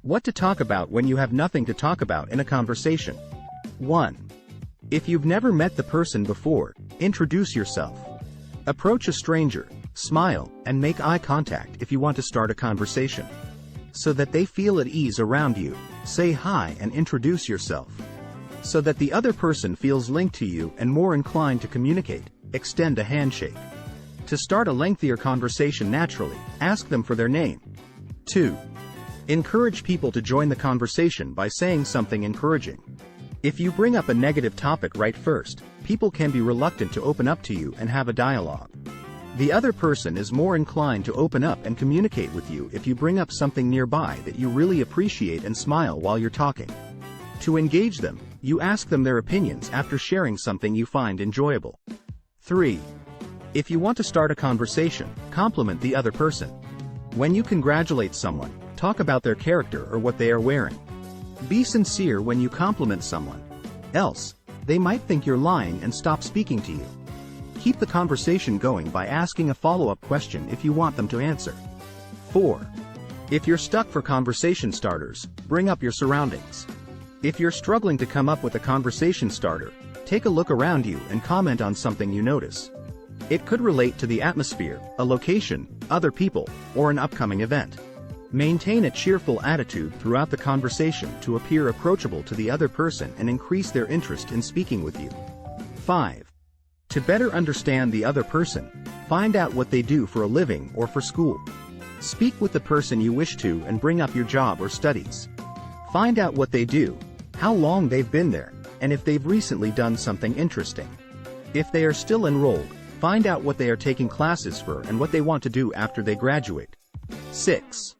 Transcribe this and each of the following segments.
What to talk about when you have nothing to talk about in a conversation. 1. If you've never met the person before, introduce yourself. Approach a stranger, smile, and make eye contact if you want to start a conversation. So that they feel at ease around you, say hi and introduce yourself. So that the other person feels linked to you and more inclined to communicate, extend a handshake. To start a lengthier conversation naturally, ask them for their name. 2. Encourage people to join the conversation by saying something encouraging. If you bring up a negative topic right first, people can be reluctant to open up to you and have a dialogue. The other person is more inclined to open up and communicate with you if you bring up something nearby that you really appreciate and smile while you're talking. To engage them, you ask them their opinions after sharing something you find enjoyable. 3. If you want to start a conversation, compliment the other person. When you congratulate someone, talk about their character or what they are wearing. Be sincere when you compliment someone. Else, they might think you're lying and stop speaking to you. Keep the conversation going by asking a follow-up question if you want them to answer. 4. If you're stuck for conversation starters, bring up your surroundings. If you're struggling to come up with a conversation starter, take a look around you and comment on something you notice. It could relate to the atmosphere, a location, other people, or an upcoming event. Maintain a cheerful attitude throughout the conversation to appear approachable to the other person and increase their interest in speaking with you. 5. To better understand the other person, find out what they do for a living or for school. Speak with the person you wish to and bring up your job or studies. Find out what they do, how long they've been there, and if they've recently done something interesting. If they are still enrolled, find out what they are taking classes for and what they want to do after they graduate. 6.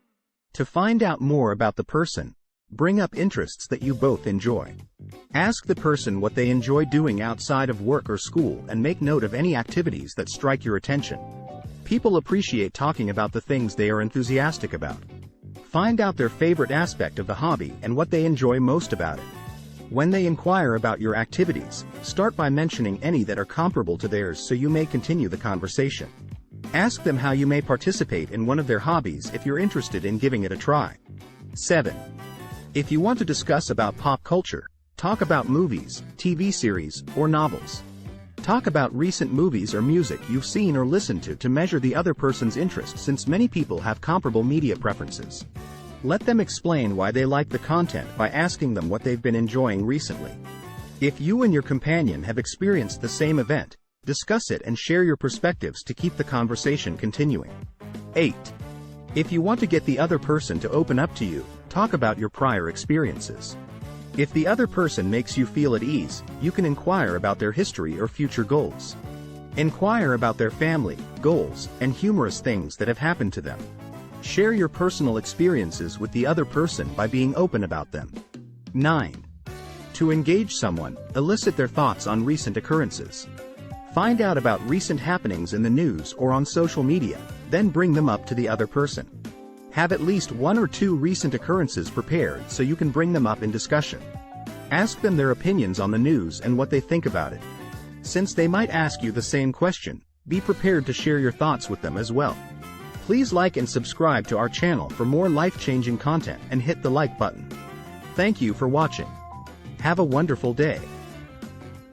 To find out more about the person, bring up interests that you both enjoy. Ask the person what they enjoy doing outside of work or school and make note of any activities that strike your attention. People appreciate talking about the things they are enthusiastic about. Find out their favorite aspect of the hobby and what they enjoy most about it. When they inquire about your activities, start by mentioning any that are comparable to theirs so you may continue the conversation. Ask them how you may participate in one of their hobbies if you're interested in giving it a try. 7. If you want to discuss about pop culture, talk about movies, TV series, or novels. Talk about recent movies or music you've seen or listened to measure the other person's interest, since many people have comparable media preferences. Let them explain why they like the content by asking them what they've been enjoying recently. If you and your companion have experienced the same event, discuss it and share your perspectives to keep the conversation continuing. 8. If you want to get the other person to open up to you, talk about your prior experiences. If the other person makes you feel at ease, you can inquire about their history or future goals. Inquire about their family, goals, and humorous things that have happened to them. Share your personal experiences with the other person by being open about them. 9. To engage someone, elicit their thoughts on recent occurrences. Find out about recent happenings in the news or on social media, then bring them up to the other person. Have at least 1 or 2 recent occurrences prepared so you can bring them up in discussion. Ask them their opinions on the news and what they think about it. Since they might ask you the same question, be prepared to share your thoughts with them as well. Please like and subscribe to our channel for more life-changing content and hit the like button. Thank you for watching. Have a wonderful day.